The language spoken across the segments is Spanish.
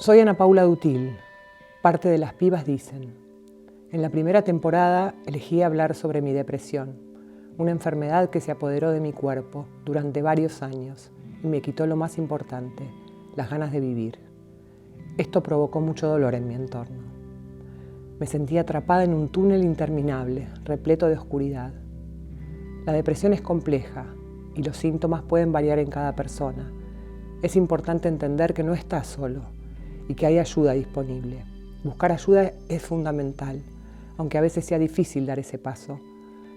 Soy Ana Paula Dutil, parte de Las Pibas Dicen. En la primera temporada elegí hablar sobre mi depresión, una enfermedad que se apoderó de mi cuerpo durante varios años y me quitó lo más importante, las ganas de vivir. Esto provocó mucho dolor en mi entorno. Me sentí atrapada en un túnel interminable, repleto de oscuridad. La depresión es compleja y los síntomas pueden variar en cada persona. Es importante entender que no estás solo y que hay ayuda disponible. Buscar ayuda es fundamental, aunque a veces sea difícil dar ese paso.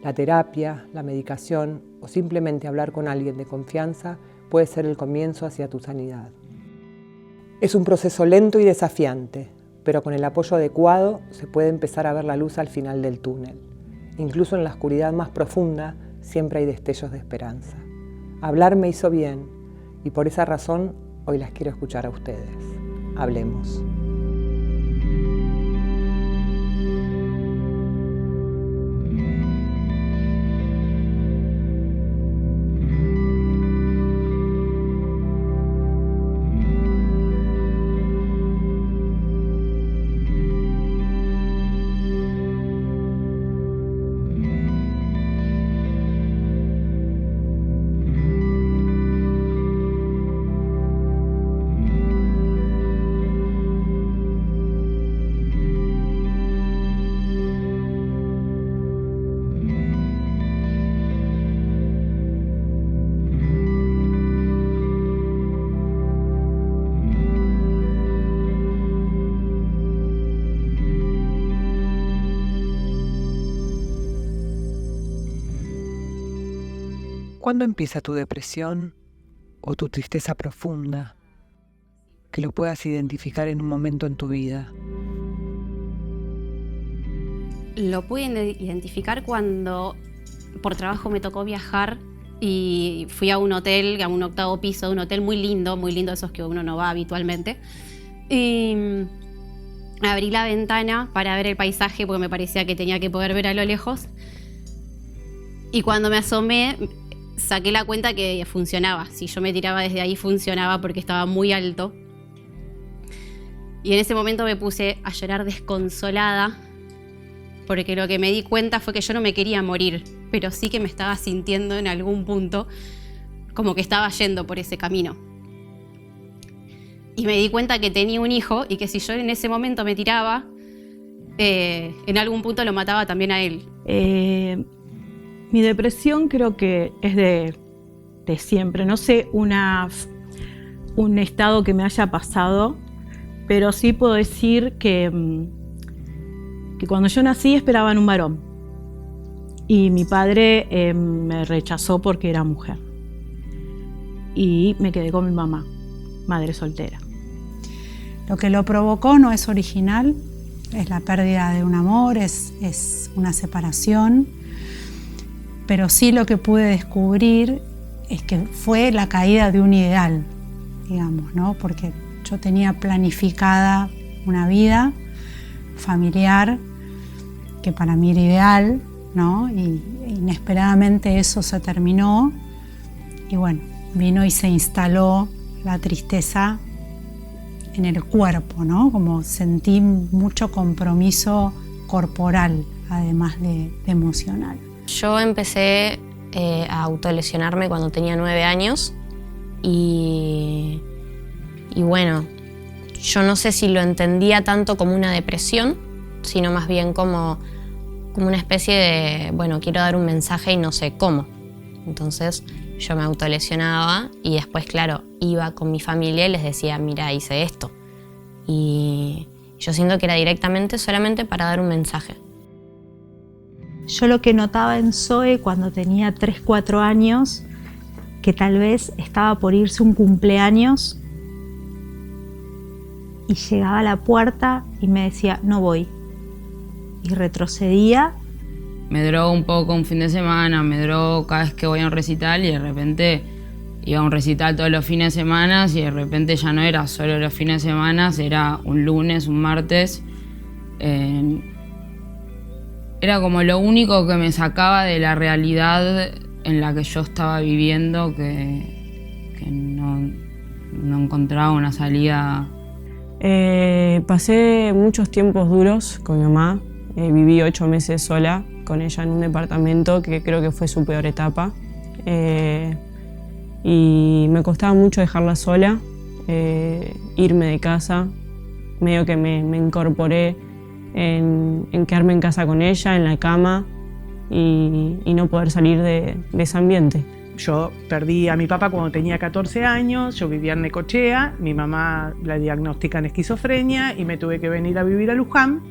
La terapia, la medicación o simplemente hablar con alguien de confianza puede ser el comienzo hacia tu sanidad. Es un proceso lento y desafiante, pero con el apoyo adecuado se puede empezar a ver la luz al final del túnel. Incluso en la oscuridad más profunda siempre hay destellos de esperanza. Hablar me hizo bien y por esa razón hoy las quiero escuchar a ustedes. Hablemos. ¿Cuándo empieza tu depresión o tu tristeza profunda? Que lo puedas identificar en un momento en tu vida. Lo pude identificar cuando por trabajo me tocó viajar y fui a un hotel, a un 8º piso de un hotel muy lindo esos que uno no va habitualmente. Y abrí la ventana para ver el paisaje porque me parecía que tenía que poder ver a lo lejos. Y cuando me asomé, saqué la cuenta que funcionaba. Si yo me tiraba desde ahí funcionaba porque estaba muy alto. Y en ese momento me puse a llorar desconsolada porque lo que me di cuenta fue que yo no me quería morir, pero sí que me estaba sintiendo en algún punto como que estaba yendo por ese camino. Y me di cuenta que tenía un hijo y que si yo en ese momento me tiraba, en algún punto lo mataba también a él. Mi depresión creo que es de siempre. No sé un estado que me haya pasado, pero sí puedo decir que cuando yo nací esperaban un varón y mi padre me rechazó porque era mujer y me quedé con mi mamá, madre soltera. Lo que lo provocó no es original, es la pérdida de un amor, es una separación. Pero sí lo que pude descubrir es que fue la caída de un ideal, digamos, ¿no? Porque yo tenía planificada una vida familiar que para mí era ideal, ¿no? Y inesperadamente eso se terminó y bueno, vino y se instaló la tristeza en el cuerpo, ¿no? Como sentí mucho compromiso corporal, además de emocional. Yo empecé a autolesionarme cuando tenía 9 años y bueno, yo no sé si lo entendía tanto como una depresión, sino más bien como una especie de, bueno, quiero dar un mensaje y no sé cómo. Entonces yo me autolesionaba y después, claro, iba con mi familia y les decía, mira, hice esto. Y yo siento que era directamente solamente para dar un mensaje. Yo lo que notaba en Zoe cuando tenía 3, 4 años, que tal vez estaba por irse un cumpleaños y llegaba a la puerta y me decía, no voy. Y retrocedía. Me drogo un poco un fin de semana, me drogo cada vez que voy a un recital y de repente iba a un recital todos los fines de semana y de repente ya no era solo los fines de semana, era un lunes, un martes. Era como lo único que me sacaba de la realidad en la que yo estaba viviendo, que no encontraba una salida Pasé muchos tiempos duros con mi mamá. Viví 8 meses sola con ella en un departamento que creo que fue su peor etapa. Y me costaba mucho dejarla sola, irme de casa. Medio que me incorporé en quedarme en casa con ella, en la cama, y no poder salir de ese ambiente. Yo perdí a mi papá cuando tenía 14 años, yo vivía en Necochea, mi mamá la diagnostican esquizofrenia y me tuve que venir a vivir a Luján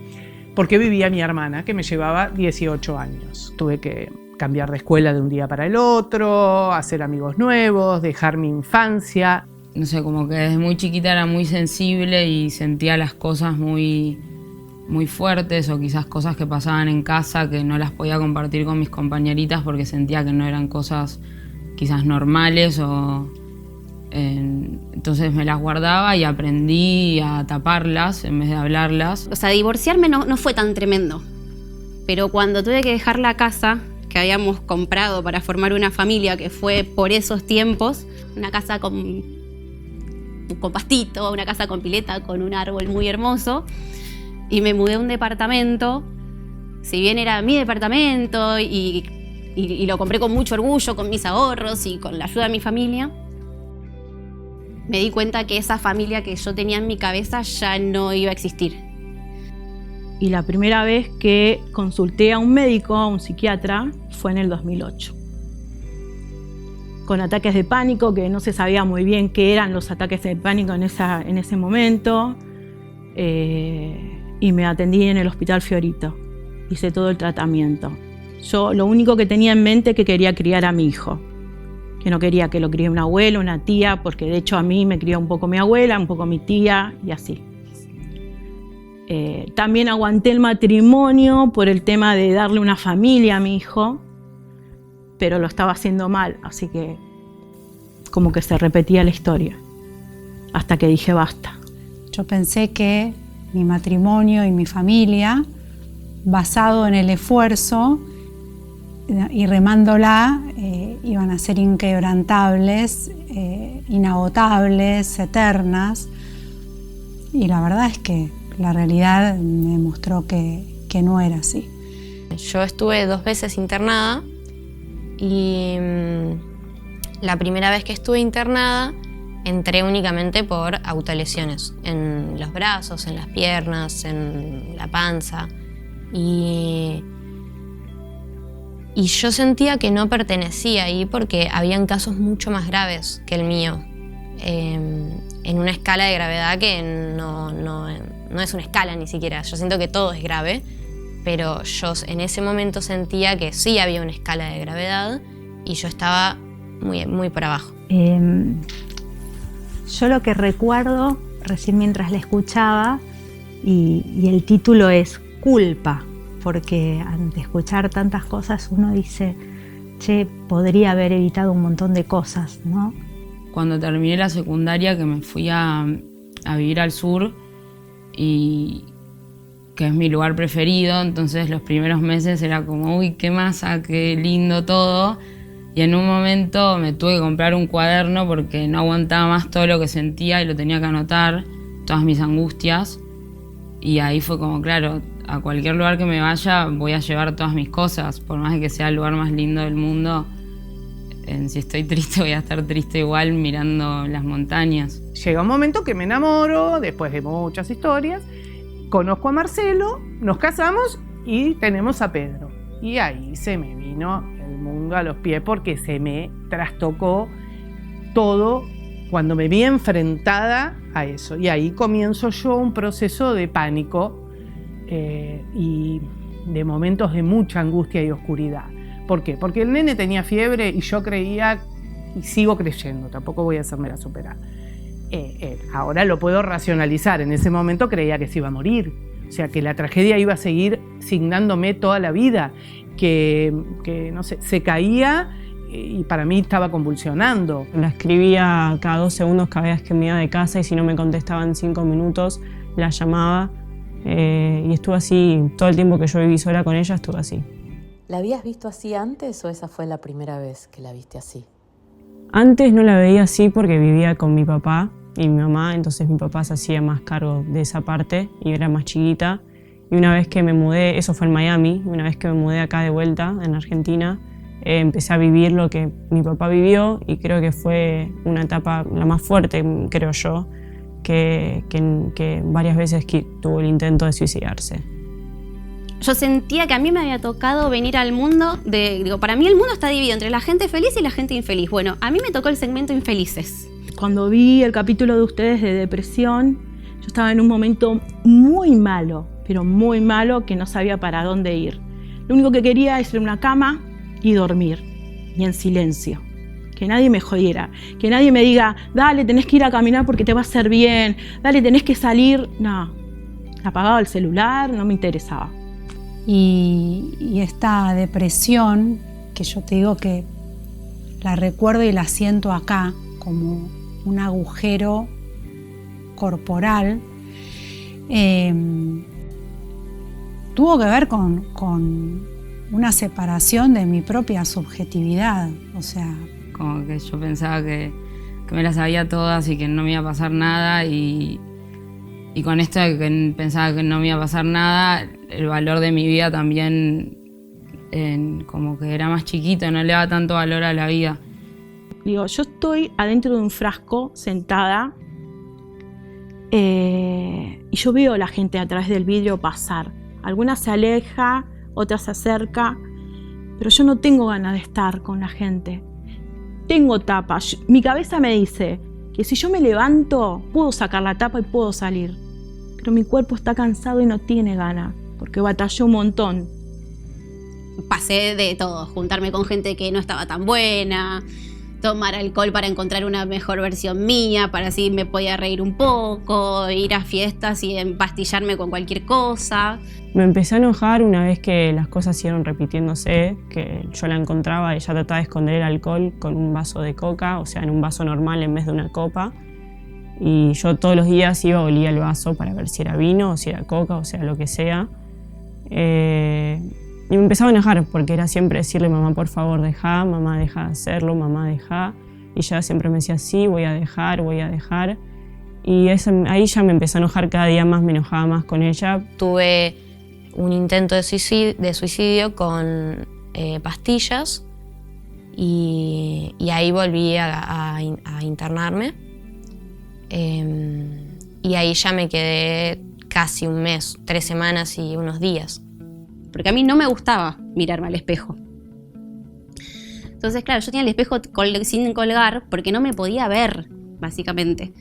porque vivía mi hermana, que me llevaba 18 años. Tuve que cambiar de escuela de un día para el otro, hacer amigos nuevos, dejar mi infancia. No sé, como que desde muy chiquita era muy sensible y sentía las cosas muy fuertes, o quizás cosas que pasaban en casa que no las podía compartir con mis compañeritas porque sentía que no eran cosas quizás normales, entonces me las guardaba y aprendí a taparlas en vez de hablarlas. O sea, divorciarme no fue tan tremendo, pero cuando tuve que dejar la casa que habíamos comprado para formar una familia, que fue por esos tiempos, una casa con pastito, una casa con pileta, con un árbol muy hermoso, y me mudé a un departamento, si bien era mi departamento y lo compré con mucho orgullo, con mis ahorros y con la ayuda de mi familia, me di cuenta que esa familia que yo tenía en mi cabeza ya no iba a existir. Y la primera vez que consulté a un médico, a un psiquiatra, fue en el 2008. Con ataques de pánico, que no se sabía muy bien qué eran los ataques de pánico en ese momento. Y me atendí en el Hospital Fiorito. Hice todo el tratamiento. Yo lo único que tenía en mente es que quería criar a mi hijo. Que no quería que lo críe una abuela, una tía, porque de hecho a mí me crió un poco mi abuela, un poco mi tía y así. También aguanté el matrimonio por el tema de darle una familia a mi hijo, pero lo estaba haciendo mal, así que como que se repetía la historia, hasta que dije basta. Yo pensé que mi matrimonio y mi familia, basado en el esfuerzo y remándola, iban a ser inquebrantables, inagotables, eternas. Y la verdad es que la realidad me demostró que no era así. Yo estuve 2 veces internada y la primera vez que estuve internada entré únicamente por autolesiones, en los brazos, en las piernas, en la panza. Y yo sentía que no pertenecía ahí porque habían casos mucho más graves que el mío, en una escala de gravedad que no es una escala ni siquiera. Yo siento que todo es grave, pero yo en ese momento sentía que sí había una escala de gravedad y yo estaba muy por abajo. Yo lo que recuerdo, recién mientras la escuchaba, y el título es Culpa, porque ante escuchar tantas cosas uno dice, che, podría haber evitado un montón de cosas, ¿no? Cuando terminé la secundaria, que me fui a vivir al sur, y que es mi lugar preferido, entonces los primeros meses era como, uy, qué masa, qué lindo todo. Y en un momento me tuve que comprar un cuaderno porque no aguantaba más todo lo que sentía y lo tenía que anotar, todas mis angustias. Y ahí fue como, claro, a cualquier lugar que me vaya voy a llevar todas mis cosas, por más de que sea el lugar más lindo del mundo. Si estoy triste voy a estar triste igual mirando las montañas. Llega un momento que me enamoro, después de muchas historias, conozco a Marcelo, nos casamos y tenemos a Pedro. Y ahí se me vino el mundo a los pies porque se me trastocó todo cuando me vi enfrentada a eso. Y ahí comienzo yo un proceso de pánico y de momentos de mucha angustia y oscuridad. ¿Por qué? Porque el nene tenía fiebre y yo creía, y sigo creyendo, tampoco voy a hacérmela superar. Ahora lo puedo racionalizar, en ese momento creía que se iba a morir. O sea, que la tragedia iba a seguir signándome toda la vida, que no sé, se caía y para mí estaba convulsionando. La escribía cada 2 segundos cada vez que me iba de casa y si no me contestaba en 5 minutos, la llamaba. Y estuve así, todo el tiempo que yo viví sola con ella, estuve así. ¿La habías visto así antes o esa fue la primera vez que la viste así? Antes no la veía así porque vivía con mi papá y mi mamá, entonces mi papá se hacía más cargo de esa parte y era más chiquita. Y una vez que me mudé, eso fue en Miami, una vez que me mudé acá de vuelta, en Argentina, empecé a vivir lo que mi papá vivió y creo que fue una etapa la más fuerte, creo yo, que varias veces tuvo el intento de suicidarse. Yo sentía que a mí me había tocado venir al mundo para mí el mundo está dividido entre la gente feliz y la gente infeliz. Bueno, a mí me tocó el segmento infelices. Cuando vi el capítulo de ustedes de depresión, yo estaba en un momento muy malo, pero muy malo, que no sabía para dónde ir. Lo único que quería es ir a una cama y dormir, y en silencio. Que nadie me jodiera, que nadie me diga, dale, tenés que ir a caminar porque te va a hacer bien, dale, tenés que salir. No, apagaba el celular, no me interesaba. Y esta depresión, que yo te digo que la recuerdo y la siento acá, como un agujero corporal, tuvo que ver con una separación de mi propia subjetividad, o sea... Como que yo pensaba que me las sabía todas y que no me iba a pasar nada y con esto de que pensaba que no me iba a pasar nada, el valor de mi vida también como que era más chiquito, no le daba tanto valor a la vida. Digo, yo estoy adentro de un frasco sentada y yo veo a la gente a través del vidrio pasar. Algunas se aleja, otras se acerca, pero yo no tengo ganas de estar con la gente. Tengo tapa. Mi cabeza me dice que si yo me levanto, puedo sacar la tapa y puedo salir. Pero mi cuerpo está cansado y no tiene ganas, porque batallé un montón. Pasé de todo, juntarme con gente que no estaba tan buena, tomar alcohol para encontrar una mejor versión mía, para así me podía reír un poco, ir a fiestas y empastillarme con cualquier cosa. Me empecé a enojar una vez que las cosas siguieron repitiéndose, que yo la encontraba, ella trataba de esconder el alcohol con un vaso de coca, o sea, en un vaso normal en vez de una copa. Y yo todos los días iba, olía el vaso para ver si era vino o si era coca, o sea, lo que sea. Y me empezaba a enojar porque era siempre decirle, mamá, por favor, deja, mamá, deja de hacerlo, mamá, deja. Y ella siempre me decía, sí, voy a dejar, voy a dejar. Y ahí ya me empecé a enojar cada día más, me enojaba más con ella. Tuve un intento de suicidio con pastillas y ahí volví a internarme. Y ahí ya me quedé casi un mes, 3 semanas y unos días. Porque a mí no me gustaba mirarme al espejo. Entonces, claro, yo tenía el espejo sin colgar porque no me podía ver, básicamente.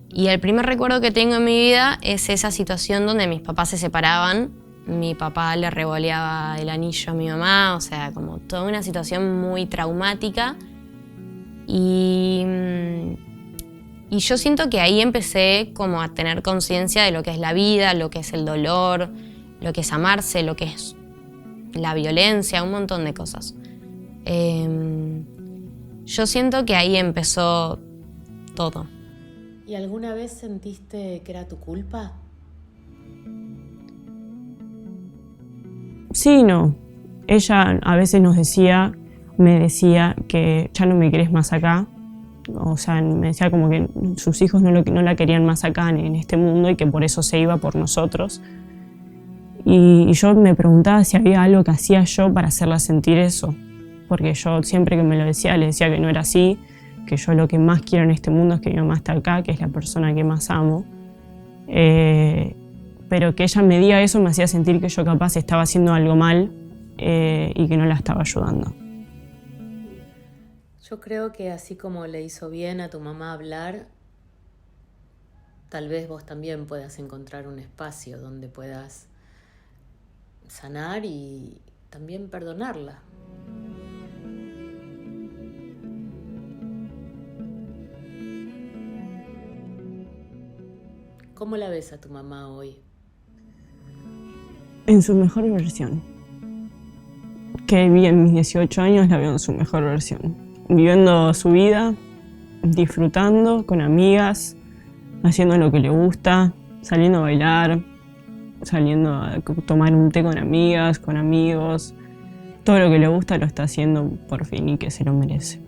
Y el primer recuerdo que tengo en mi vida es esa situación donde mis papás se separaban. Mi papá le revoleaba el anillo a mi mamá, o sea, como toda una situación muy traumática. Y yo siento que ahí empecé como a tener conciencia de lo que es la vida, lo que es el dolor, lo que es amarse, lo que es la violencia, un montón de cosas. Yo siento que ahí empezó todo. ¿Y alguna vez sentiste que era tu culpa? Sí, no. Ella a veces me decía que ya no me querés más acá. O sea, me decía como que sus hijos no la querían más acá en este mundo y que por eso se iba por nosotros. Y yo me preguntaba si había algo que hacía yo para hacerla sentir eso. Porque yo siempre que me lo decía, le decía que no era así, que yo lo que más quiero en este mundo es que mi mamá esté acá, que es la persona que más amo. Pero que ella me diga eso me hacía sentir que yo capaz estaba haciendo algo mal y que no la estaba ayudando. Yo creo que así como le hizo bien a tu mamá hablar, tal vez vos también puedas encontrar un espacio donde puedas sanar y también perdonarla. ¿Cómo la ves a tu mamá hoy? En su mejor versión. Que vi en mis 18 años, la veo en su mejor versión. Viviendo su vida, disfrutando con amigas, haciendo lo que le gusta, saliendo a bailar, saliendo a tomar un té con amigas, con amigos. Todo lo que le gusta lo está haciendo por fin y que se lo merece.